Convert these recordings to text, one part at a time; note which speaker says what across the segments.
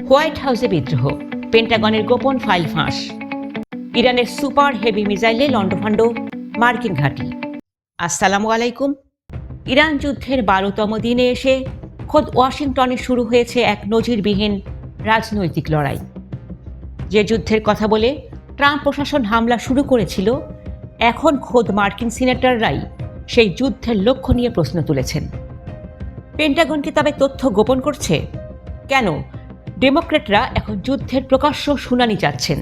Speaker 1: White হাউসে বিদ্রোহ, পেন্টাগনের গোপন ফাইল ফাঁস, ইরানের সুপার হেভি মিসাইলে লণ্ডভণ্ড মার্কিন ঘাঁটি। আসসালামু আলাইকুম। ইরান যুদ্ধের 12তম দিনে এসে খোদ ওয়াশিংটনে শুরু হয়েছে এক নজিরবিহীন রাজনৈতিক লড়াই। যে যুদ্ধের কথা বলে ট্রাম্প প্রশাসন হামলা শুরু করেছিল, এখন খোদ মার্কিন সিনেটররাই সেই যুদ্ধের লক্ষ্য নিয়ে প্রশ্ন তুলেছেন। পেন্টাগন কি তবে তথ্য গোপন করছে? কেন ডেমোক্র্যাটরা এখন যুদ্ধের প্রকাশ্য শুনানি চাচ্ছেন?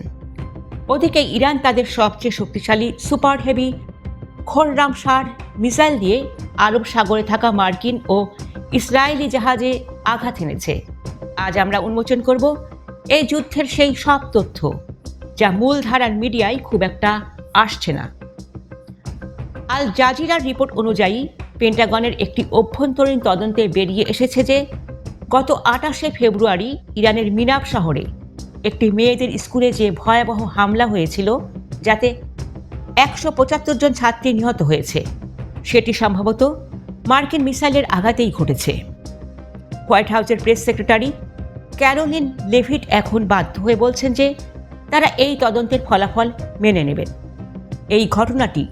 Speaker 1: ওদিকে ইরান তাদের সবচেয়ে শক্তিশালী সুপার হেভি খোররামশার মিসাইল দিয়ে আরব সাগরে থাকা মার্কিন ও ইসরায়েলি জাহাজে আঘাত এনেছে। আজ আমরা উন্মোচন করব এই যুদ্ধের সেই সব তথ্য যা মূলধারার মিডিয়ায় খুব একটা আসছে না। আল জাজিরার রিপোর্ট অনুযায়ী পেন্টাগনের একটি অভ্যন্তরীণ তদন্তে বেরিয়ে এসেছে যে গত 28শে ফেব্রুয়ারি ইরানের মিনাব শহরে একটি মেয়েদের স্কুলে যে ভয়াবহ হামলা হয়েছিল, যাতে 175 জন ছাত্রী নিহত হয়েছে, সেটি সম্ভবত মার্কিন মিসাইলের আঘাতেই ঘটেছে। হোয়াইট হাউসের প্রেস সেক্রেটারি ক্যারোলিন লেভিট এখন বাধ্য হয়ে বলছেন যে তারা এই তদন্তের ফলাফল মেনে নেবেন। এই ঘটনাটি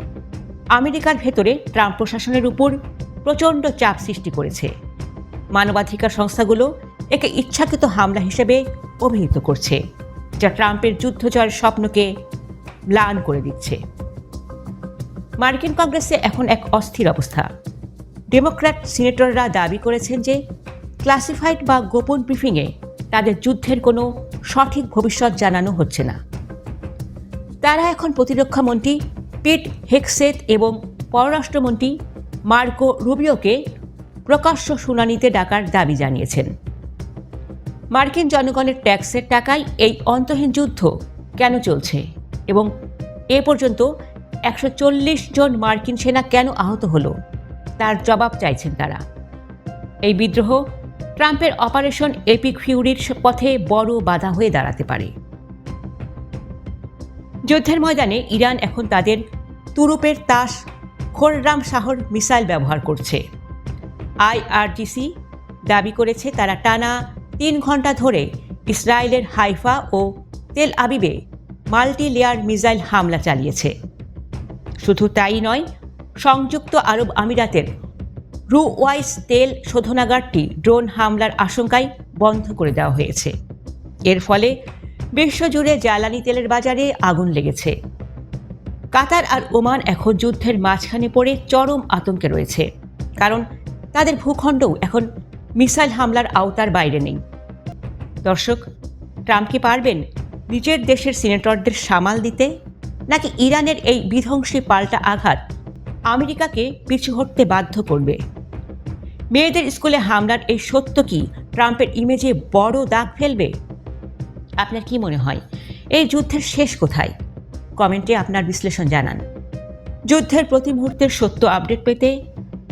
Speaker 1: আমেরিকার ভেতরে ট্রাম্প প্রশাসনের উপর প্রচণ্ড চাপ সৃষ্টি করেছে। মানবাধিকার সংস্থাগুলো একে ইচ্ছাকৃত হামলা হিসেবে অভিহিত করছে, যা ট্রাম্পের যুদ্ধজয়ের স্বপ্নকে ম্লান করে দিচ্ছে। মার্কিন কংগ্রেসে এখন এক অস্থির অবস্থা। ডেমোক্র্যাট সিনেটররা দাবি করেছেন যে ক্লাসিফাইড বা গোপন ব্রিফিংয়ে তাদের যুদ্ধের কোনো সঠিক ভবিষ্যৎ জানানো হচ্ছে না। তারা এখন প্রতিরক্ষা মন্ত্রী পিট হেগসেথ এবং পররাষ্ট্রমন্ত্রী মার্কো রুবিওকে প্রকাশ্য শুনানিতে ডাকার দাবি জানিয়েছেন। মার্কিন জনগণের ট্যাক্সের টাকায় এই অন্তহীন যুদ্ধ কেন চলছে এবং এ পর্যন্ত 140 জন মার্কিন সেনা কেন আহত হলো, তার জবাব চাইছেন তারা। এই বিদ্রোহ ট্রাম্পের অপারেশন এপিক ফিউরির পথে বড় বাধা হয়ে দাঁড়াতে পারে। যুদ্ধের ময়দানে ইরান এখন তাদের তুরুপের তাস খোররামশাহর মিসাইল ব্যবহার করছে। IRGC দাবি করেছে তারা টানা 3 ঘন্টা ধরে ইসরায়েলের হাইফা ও তেল আবিবে মাল্টি লেয়ার মিসাইল হামলা চালিয়েছে। শুধু তাই নয়, সংযুক্ত আরব আমিরাতের রুওয়াইস তেল শোধনাগারটি ড্রোন হামলার আশঙ্কায় বন্ধ করে দেওয়া হয়েছে। এর ফলে বিশ্বজুড়ে জ্বালানি তেলের বাজারে আগুন লেগেছে। কাতার আর ওমান এখন যুদ্ধের মাঝখানে পড়ে চরম আতঙ্কে রয়েছে, কারণ তাদের ভূখণ্ডও এখন মিসাইল হামলার আওতার বাইরে নেই। দর্শক, ট্রাম্প কি পারবেন নিজের দেশের সিনেটরদের সামাল দিতে, নাকি ইরানের এই বিধ্বংসী পাল্টা আঘাত আমেরিকাকে পিছু হটতে বাধ্য করবে? মেয়েদের স্কুলে হামলার এই সত্য কি ট্রাম্পের ইমেজে বড় দাগ ফেলবে? আপনার কি মনে হয় এই যুদ্ধের শেষ কোথায়? কমেন্টে আপনার বিশ্লেষণ জানান। যুদ্ধের প্রতি মুহূর্তের সত্য আপডেট পেতে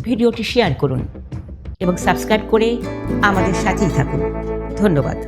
Speaker 1: ভিডিওটি শেয়ার করুন এবং সাবস্ক্রাইব করে আমাদের সাথেই থাকুন। ধন্যবাদ।